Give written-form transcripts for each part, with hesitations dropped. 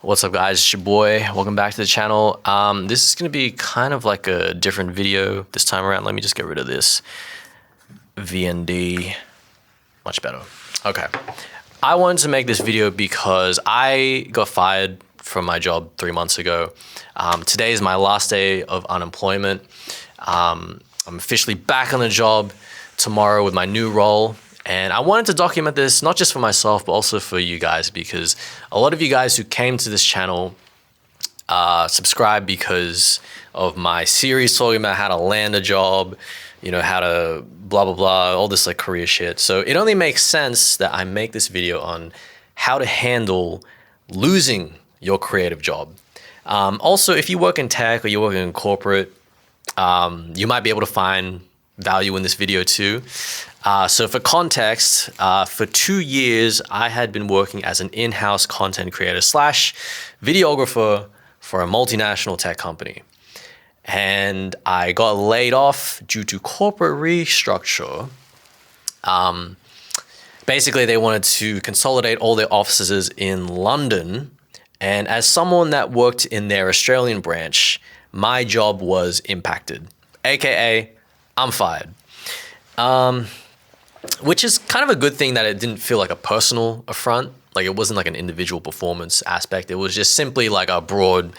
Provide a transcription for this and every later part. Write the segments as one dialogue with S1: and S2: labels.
S1: What's up guys, it's your boy. Welcome back to the channel. This is gonna be kind of like a different video this time around. Let me just get rid of this VND. Much better. Okay. I wanted to make this video because I got fired from my job 3 months ago. Today is my last day of unemployment. I'm officially back on the job tomorrow with my new role. And I wanted to document this not just for myself, but also for you guys, because a lot of you guys who came to this channel subscribed because of my series talking about how to land a job, you know, how to blah, blah, blah, all this like career shit. So it only makes sense that I make this video on how to handle losing your creative job. Also, if you work in tech or you work in corporate, you might be able to find value in this video too. So for context, for 2 years, I had been working as an in-house content creator slash videographer for a multinational tech company. And I got laid off due to corporate restructure. Basically, they wanted to consolidate all their offices in London. And as someone that worked in their Australian branch, my job was impacted, AKA I'm fired. Which is kind of a good thing that it didn't feel like a personal affront. Like it wasn't like an individual performance aspect. It was just simply like a broad,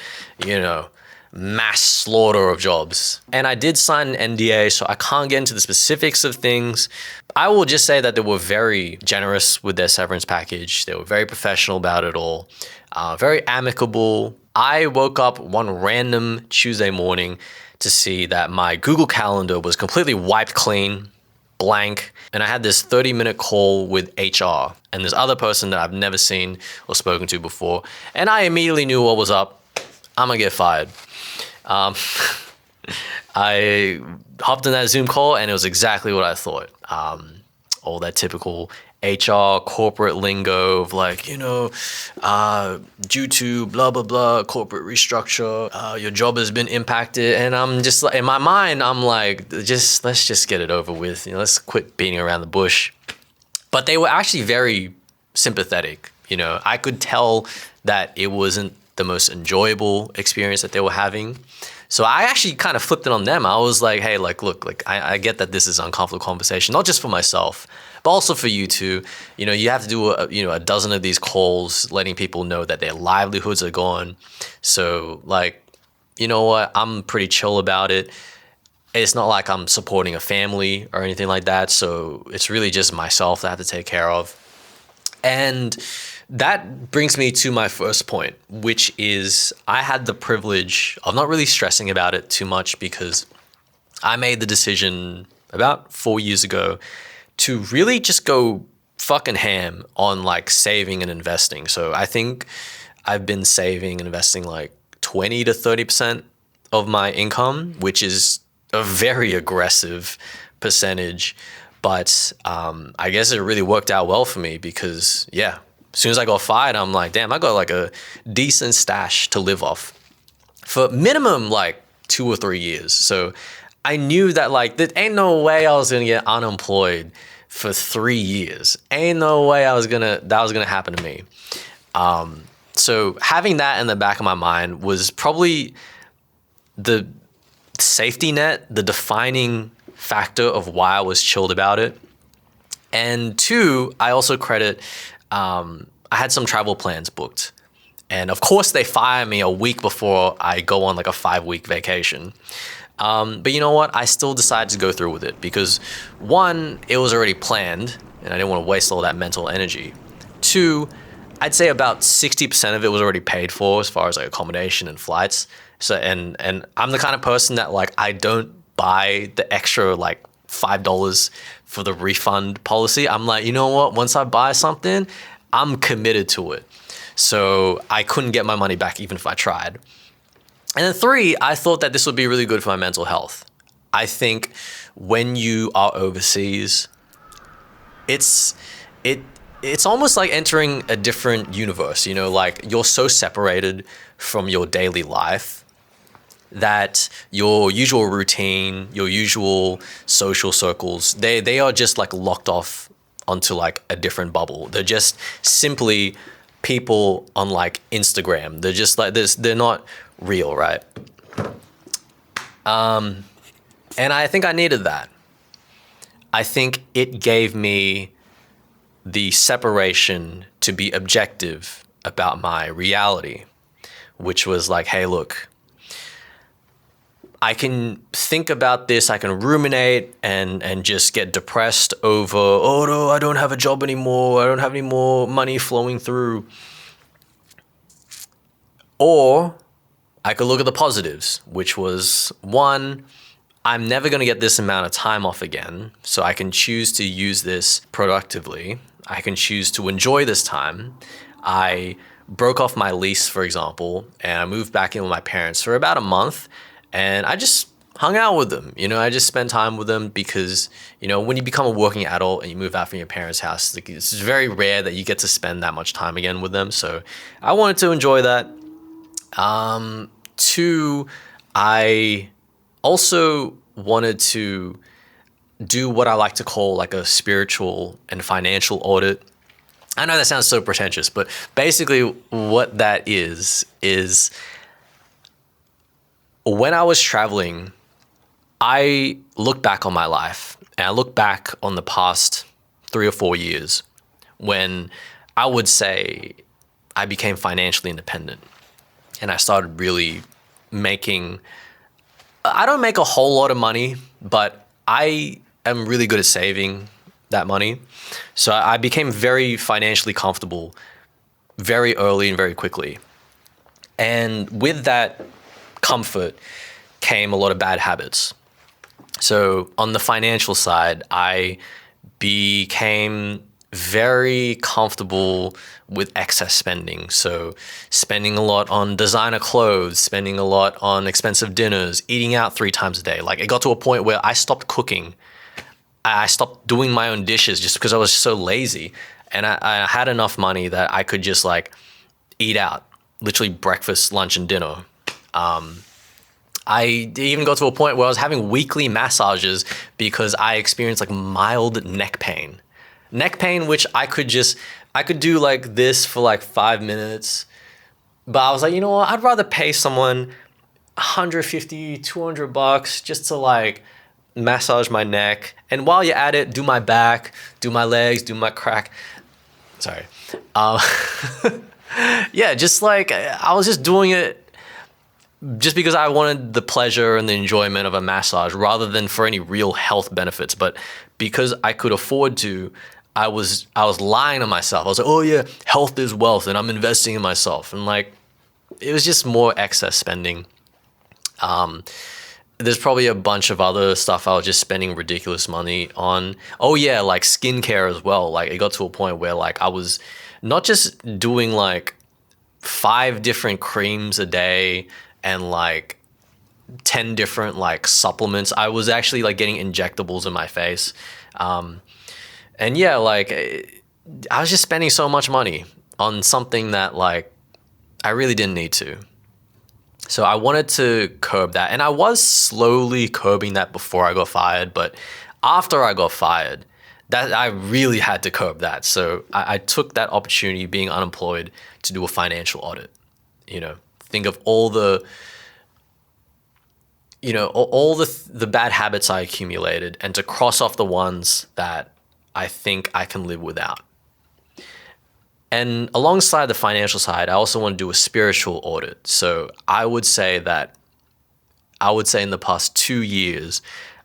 S1: you know, mass slaughter of jobs. And I did sign an NDA, so I can't get into the specifics of things. I will just say that they were very generous with their severance package. They were very professional about it all, very amicable. I woke up one random Tuesday morning to see that my Google Calendar was completely wiped clean, blank, and I had this 30-minute call with HR and this other person that I've never seen or spoken to before, and I immediately knew what was up. I'm gonna get fired. I hopped in that Zoom call and it was exactly what I thought. All that typical HR corporate lingo of like, you know, due to blah, blah, blah, corporate restructure, your job has been impacted. And I'm just like, in my mind, I'm like, let's just get it over with. You know, let's quit beating around the bush. But they were actually very sympathetic. You know, I could tell that it wasn't the most enjoyable experience that they were having. So I actually kind of flipped it on them. I was like, hey, like, look, like I get that this is an uncomfortable conversation, not just for myself, but also for you too. You know, you have to do a dozen of these calls, letting people know that their livelihoods are gone. So like, you know what? I'm pretty chill about it. It's not like I'm supporting a family or anything like that. So it's really just myself that I have to take care of. And that brings me to my first point, which is I had the privilege of not really stressing about it too much because I made the decision about 4 years ago to really just go fucking ham on like saving and investing. So I think I've been saving and investing like 20 to 30% of my income, which is a very aggressive percentage. But I guess it really worked out well for me because, yeah, as soon as I got fired, I'm like, damn, I got like a decent stash to live off for minimum like 2 or 3 years. So I knew that like, there ain't no way I was gonna get unemployed for 3 years. Ain't no way that was gonna happen to me. So having that in the back of my mind was probably the safety net, the defining factor of why I was chilled about it. And two, I also credit, I had some travel plans booked. And of course they fire me a week before I go on like a 5-week vacation. But you know what? I still decided to go through with it because one, it was already planned and I didn't want to waste all that mental energy. Two, I'd say about 60% of it was already paid for as far as like accommodation and flights. So, and I'm the kind of person that like, I don't buy the extra like $5 for the refund policy. I'm like, you know what? Once I buy something, I'm committed to it. So I couldn't get my money back even if I tried. And then three, I thought that this would be really good for my mental health. I think when you are overseas, it's almost like entering a different universe, you know, like you're so separated from your daily life that your usual routine, your usual social circles, they are just like locked off onto like a different bubble. They're just simply people on like Instagram. They're just like this. They're not real, right? And I think I needed that. I think it gave me the separation to be objective about my reality, which was like, hey, look, I can think about this, I can ruminate and just get depressed over, oh no, I don't have a job anymore, I don't have any more money flowing through. Or I could look at the positives, which was one, I'm never going to get this amount of time off again, so I can choose to use this productively. I can choose to enjoy this time. I broke off my lease, for example, and I moved back in with my parents for about a month, and I just hung out with them. I just spent time with them because, when you become a working adult and you move out from your parents' house, it's very rare that you get to spend that much time again with them. So I wanted to enjoy that. Two, I also wanted to do what I like to call like a spiritual and financial audit. I know that sounds so pretentious, but basically what that is when I was traveling, I look back on my life and I look back on the past 3 or 4 years when I would say I became financially independent and I started really I don't make a whole lot of money, but I am really good at saving that money. So I became very financially comfortable very early and very quickly. And with that comfort came a lot of bad habits. So on the financial side, I became very comfortable with excess spending. So spending a lot on designer clothes, spending a lot on expensive dinners, eating out 3 times a day. Like it got to a point where I stopped cooking. I stopped doing my own dishes just because I was so lazy. And I had enough money that I could just like eat out, literally breakfast, lunch, and dinner. I even got to a point where I was having weekly massages because I experienced like mild neck pain. Neck pain, which I could do like this for like 5 minutes. But I was like, you know what? I'd rather pay someone $150, $200 just to like massage my neck. And while you're at it, do my back, do my legs, do my crack. Sorry. Yeah, just like I was just doing it just because I wanted the pleasure and the enjoyment of a massage rather than for any real health benefits. But because I could afford to, I was lying to myself. I was like, oh yeah, health is wealth and I'm investing in myself. And like, it was just more excess spending. There's probably a bunch of other stuff I was just spending ridiculous money on. Oh yeah, like skincare as well. Like it got to a point where like I was not just doing like 5 different creams a day and like 10 different like supplements. I was actually like getting injectables in my face. And yeah, like I was just spending so much money on something that like I really didn't need to. So I wanted to curb that. And I was slowly curbing that before I got fired. But after I got fired, that I really had to curb that. So I took that opportunity, being unemployed, to do a financial audit. Think of all the bad habits I accumulated and to cross off the ones that I think I can live without. And alongside the financial side, I also want to do a spiritual audit. So I would say in the past 2 years,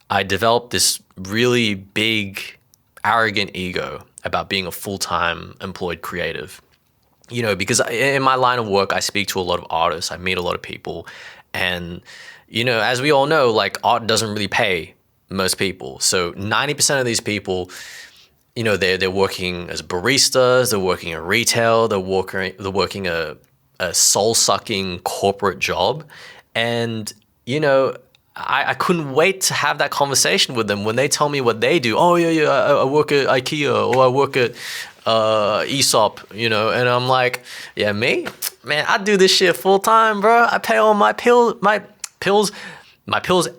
S1: I developed this really big, arrogant ego about being a full-time employed creative. Because in my line of work, I speak to a lot of artists, I meet a lot of people, and as we all know, like art doesn't really pay most people. So 90% of these people, they're working as baristas, they're working in retail, they're working a soul-sucking corporate job. And, I couldn't wait to have that conversation with them when they tell me what they do. Oh, yeah, I work at IKEA or I work at Aesop, and I'm like, yeah, me? Man, I do this shit full time, bro. I pay all my pills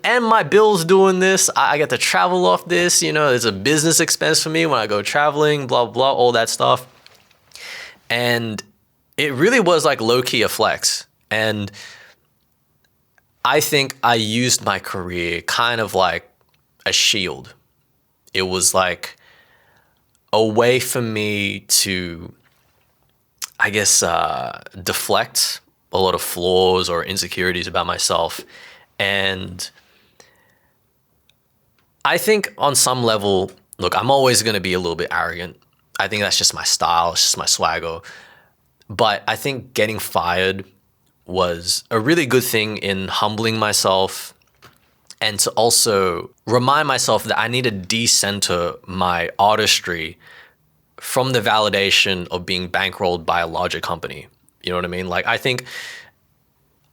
S1: and my bills doing this. I get to travel off this, it's a business expense for me when I go traveling, blah, blah, all that stuff. And it really was like low-key a flex. And I think I used my career kind of like a shield. It was like a way for me to, I guess, deflect a lot of flaws or insecurities about myself. And I think on some level, look, I'm always going to be a little bit arrogant. I think that's just my style, it's just my swagger. But I think getting fired was a really good thing in humbling myself and to also remind myself that I need to decenter my artistry from the validation of being bankrolled by a larger company. You know what I mean? Like, I think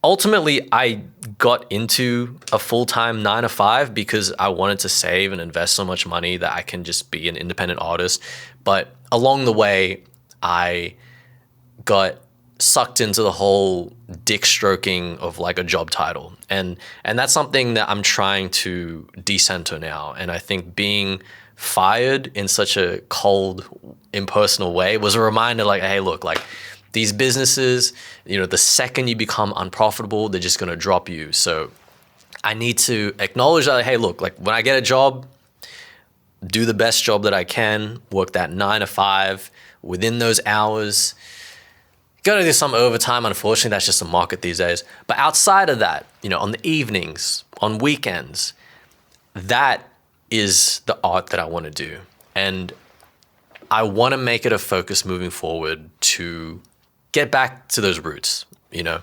S1: ultimately I got into a full-time 9 to 5 because I wanted to save and invest so much money that I can just be an independent artist. But along the way, I got sucked into the whole dick stroking of like a job title. And that's something that I'm trying to decenter now. And I think being fired in such a cold, impersonal way was a reminder like, hey, look, like these businesses, you know, the second you become unprofitable, they're just going to drop you. So I need to acknowledge that, hey, look, like when I get a job, do the best job that I can, work that 9 to 5 within those hours. Gotta do some overtime. Unfortunately, that's just the market these days. But outside of that, you know, on the evenings, on weekends, that is the art that I want to do. And I want to make it a focus moving forward to get back to those roots, you know?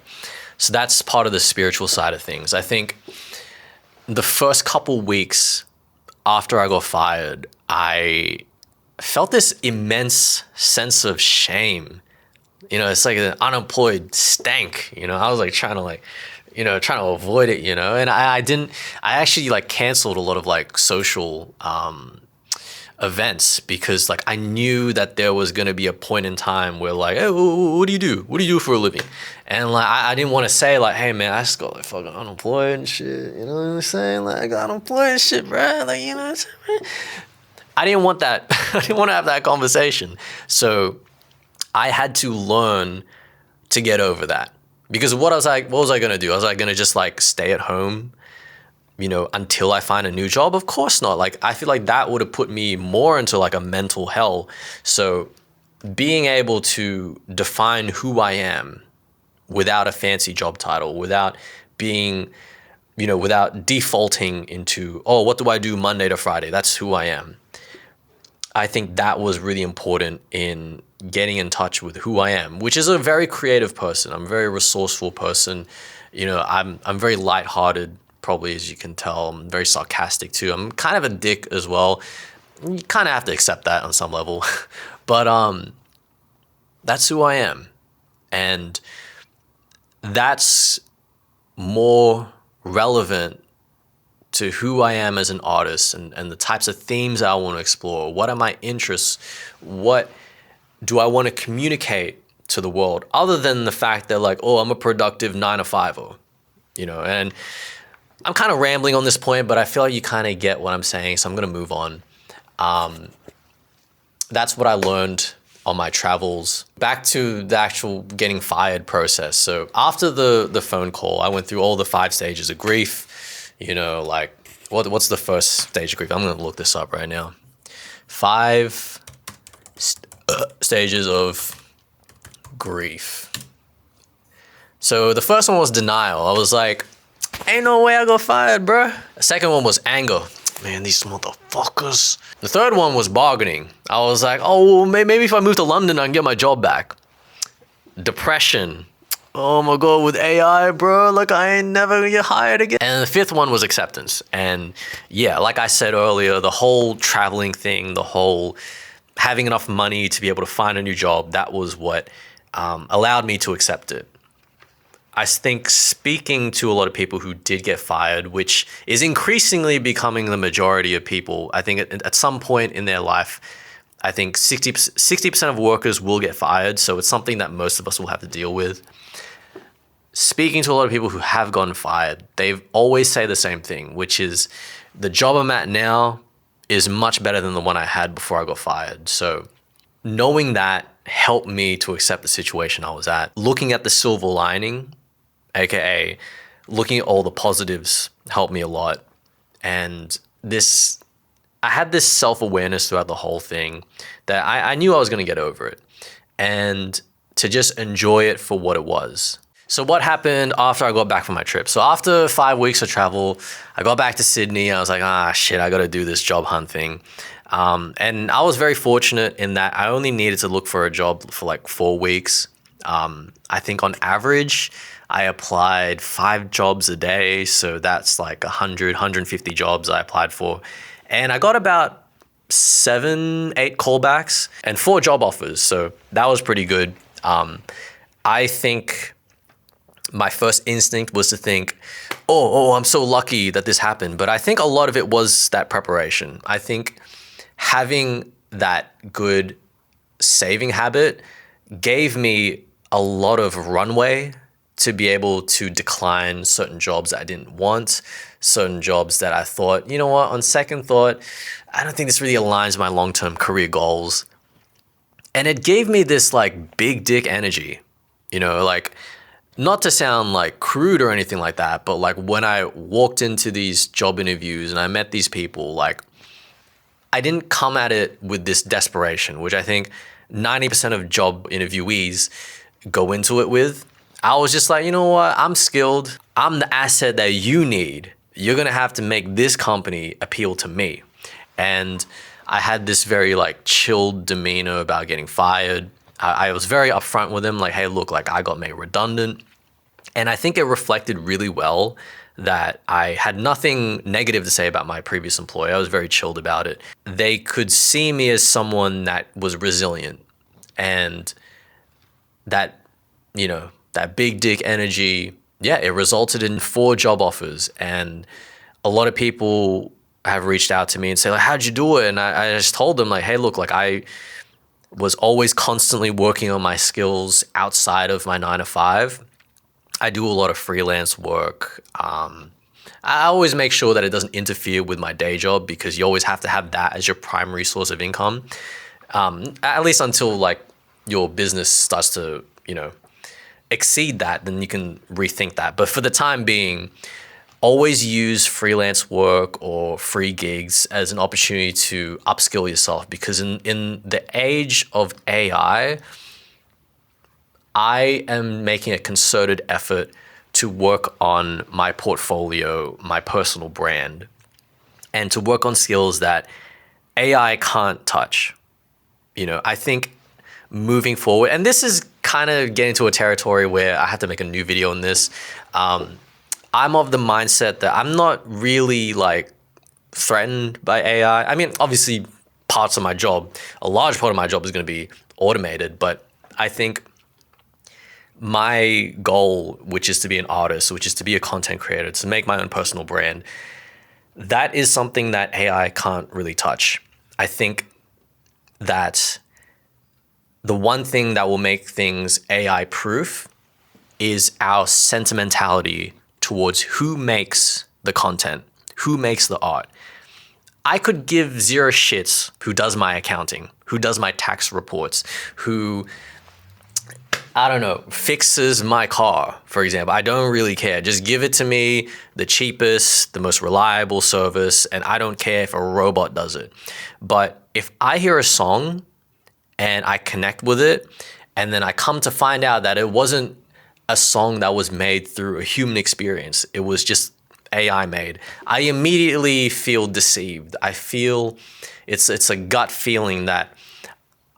S1: So that's part of the spiritual side of things. I think the first couple weeks after I got fired, I felt this immense sense of shame. You know, it's like an unemployed stank, you know, I was like trying to avoid it, you know, and I actually like canceled a lot of like social events because like I knew that there was going to be a point in time where like, hey, what do you do? What do you do for a living? And like, I didn't want to say like, hey man, I just got like fucking unemployed and shit. You know what I'm saying? Like I got unemployed and shit, bro. Like, you know what I'm saying? I didn't want that. I didn't want to have that conversation. So I had to learn to get over that because what was I going to do? Was I going to just like stay at home, you know, until I find a new job? Of course not. Like, I feel like that would have put me more into like a mental hell. So being able to define who I am without a fancy job title, without being, you know, without defaulting into, oh, what do I do Monday to Friday? That's who I am. I think that was really important in getting in touch with who I am, which is a very creative person. I'm a very resourceful person. You know, I'm very lighthearted, probably, as you can tell. I'm very sarcastic too. I'm kind of a dick as well. You kind of have to accept that on some level. But that's who I am. And that's more relevant to who I am as an artist and the types of themes I want to explore. What are my interests? What do I want to communicate to the world other than the fact that like, oh, I'm a productive 9 to 5-er, you know? And I'm kind of rambling on this point, but I feel like you kind of get what I'm saying. So I'm going to move on. That's what I learned on my travels. Back to the actual getting fired process. So after the phone call, I went through all the 5 stages of grief. You know, like, what's the first stage of grief? I'm going to look this up right now. 5 stages of grief. So the first one was denial. I was like, ain't no way I got fired, bruh. The second one was anger. Man, these motherfuckers. The third one was bargaining. I was like, oh, maybe if I move to London, I can get my job back. Depression. Oh my God, with AI, bro, like I ain't never gonna get hired again. And the fifth one was acceptance. And yeah, like I said earlier, the whole traveling thing, the whole having enough money to be able to find a new job, that was what allowed me to accept it. I think speaking to a lot of people who did get fired, which is increasingly becoming the majority of people, I think at some point in their life, I think 60% of workers will get fired. So it's something that most of us will have to deal with. Speaking to a lot of people who have gotten fired, they always say the same thing, which is the job I'm at now is much better than the one I had before I got fired. So knowing that helped me to accept the situation I was at. Looking at the silver lining, aka looking at all the positives, helped me a lot. And I had this self-awareness throughout the whole thing that I knew I was going to get over it and to just enjoy it for what it was. So what happened after I got back from my trip? So after 5 weeks of travel, I got back to Sydney. I was like, shit, I got to do this job hunt thing. And I was very fortunate in that I only needed to look for a job for like 4 weeks. I think on average, I applied 5 jobs a day. So that's like 100, 150 jobs I applied for. And I got about 7, 8 callbacks and 4 job offers. So that was pretty good. I think my first instinct was to think, I'm so lucky that this happened. But I think a lot of it was that preparation. I think having that good saving habit gave me a lot of runway to be able to decline certain jobs I didn't want, certain jobs that I thought, you know what, on second thought, I don't think this really aligns with my long-term career goals. And it gave me this like big dick energy, like not to sound like crude or anything like that, but like when I walked into these job interviews and I met these people, like I didn't come at it with this desperation, which I think 90% of job interviewees go into it with. I was just like, you know what? I'm skilled. I'm the asset that you need. You're going to have to make this company appeal to me. And I had this very like chilled demeanor about getting fired. I was very upfront with them, like, hey, look, like I got made redundant. And I think it reflected really well that I had nothing negative to say about my previous employer. I was very chilled about it. They could see me as someone that was resilient and that, that big dick energy, it resulted in 4 job offers. And a lot of people have reached out to me and say, like, how'd you do it? And I just told them, like, hey, look, like I was always constantly working on my skills outside of my 9 to 5. I do a lot of freelance work. I always make sure that it doesn't interfere with my day job because you always have to have that as your primary source of income, at least until like your business starts to, exceed that, then you can rethink that. But for the time being, always use freelance work or free gigs as an opportunity to upskill yourself because in the age of AI, I am making a concerted effort to work on my portfolio, my personal brand, and to work on skills that AI can't touch. I think moving forward, and this is kind of getting to a territory where I have to make a new video on this. I'm of the mindset that I'm not really like threatened by AI. I mean, obviously parts of my job, a large part of my job is going to be automated, but I think my goal, which is to be an artist, which is to be a content creator, to make my own personal brand, that is something that AI can't really touch. I think that the one thing that will make things AI proof is our sentimentality towards who makes the content, who makes the art. I could give 0 shits who does my accounting, who does my tax reports, who, I don't know, fixes my car, for example. I don't really care. Just give it to me, the cheapest, the most reliable service, and I don't care if a robot does it. But if I hear a song and I connect with it, and then I come to find out that it wasn't a song that was made through a human experience, it was just AI made, I immediately feel deceived. I feel it's a gut feeling that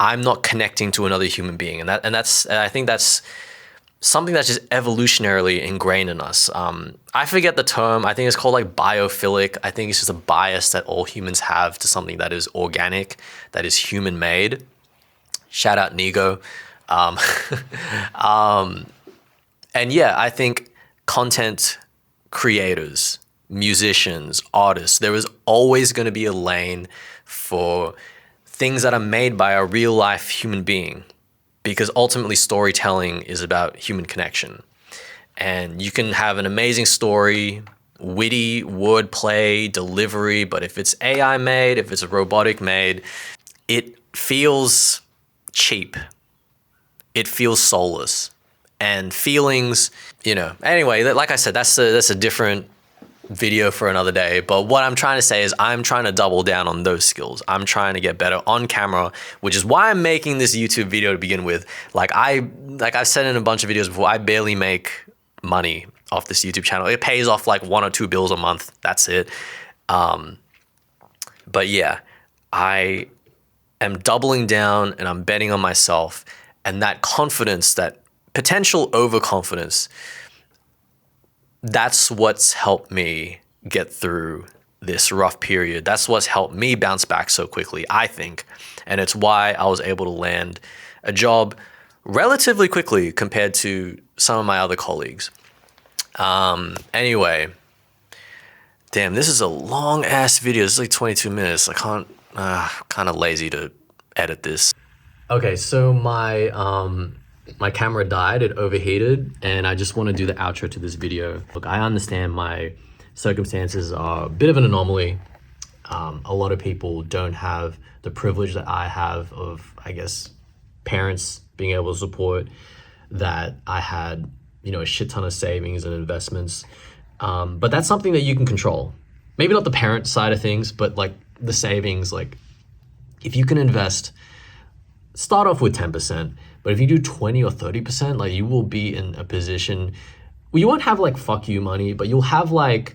S1: I'm not connecting to another human being, and I think that's something that's just evolutionarily ingrained in us. I forget the term. I think it's called like biophilic. I think it's just a bias that all humans have to something that is organic, that is human made. Shout out Nego. And yeah, I think content creators, musicians, artists, there is always going to be a lane for things that are made by a real life human being, because ultimately storytelling is about human connection. And you can have an amazing story, witty wordplay, delivery, but if it's AI made, if it's robotic made, it feels cheap. it feels soulless. And feelings, anyway, like I said, that's a different video for another day. But what I'm trying to say is I'm trying to double down on those skills. I'm trying to get better on camera, which is why I'm making this YouTube video to begin with. Like I've said in a bunch of videos before, I barely make money off this YouTube channel. It pays off like 1 or 2 bills a month. That's it. But yeah, I am doubling down and I'm betting on myself, and that confidence, that potential overconfidence, that's what's helped me get through this rough period. That's what's helped me bounce back so quickly, I think. And it's why I was able to land a job relatively quickly compared to some of my other colleagues. Anyway, damn, this is a long ass video. It's like 22 minutes. I can't, kind of lazy to edit this. Okay, so my camera died, it overheated, and I just want to do the outro to this video. Look, I understand my circumstances are a bit of an anomaly. A lot of people don't have the privilege that I have of, I guess, parents being able to support, that I had, a shit ton of savings and investments. But that's something that you can control. Maybe not the parent side of things, but like the savings, like if you can invest, start off with 10%, but if you do 20 or 30%, like you will be in a position where you won't have like fuck you money, but you'll have like,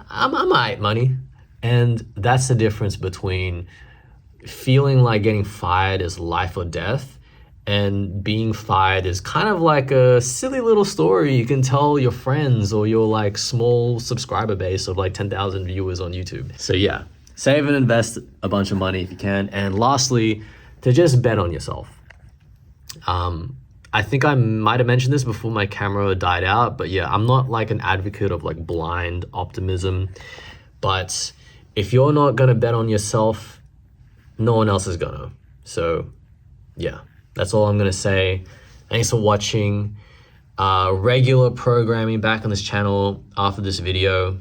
S1: I'm alright money. And that's the difference between feeling like getting fired is life or death, and being fired is kind of like a silly little story you can tell your friends or your like small subscriber base of like 10,000 viewers on YouTube. So yeah, save and invest a bunch of money if you can. And lastly, to just bet on yourself. I think I might have mentioned this before my camera died out, but yeah, I'm not like an advocate of like blind optimism, but if you're not gonna bet on yourself, no one else is gonna. So yeah, that's all I'm gonna say. Thanks for watching. Regular programming back on this channel after this video.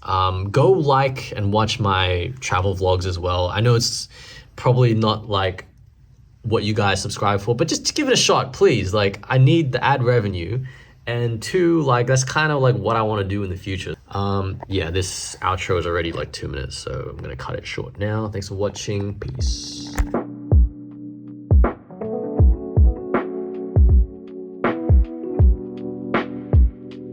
S1: Go like and watch my travel vlogs as well. I know it's probably not like what you guys subscribe for, but just give it a shot, please. Like, I need the ad revenue, and 2, like that's kind of like what I want to do in the future. Yeah, this outro is already like 2 minutes, so I'm gonna cut it short now. Thanks for watching. Peace.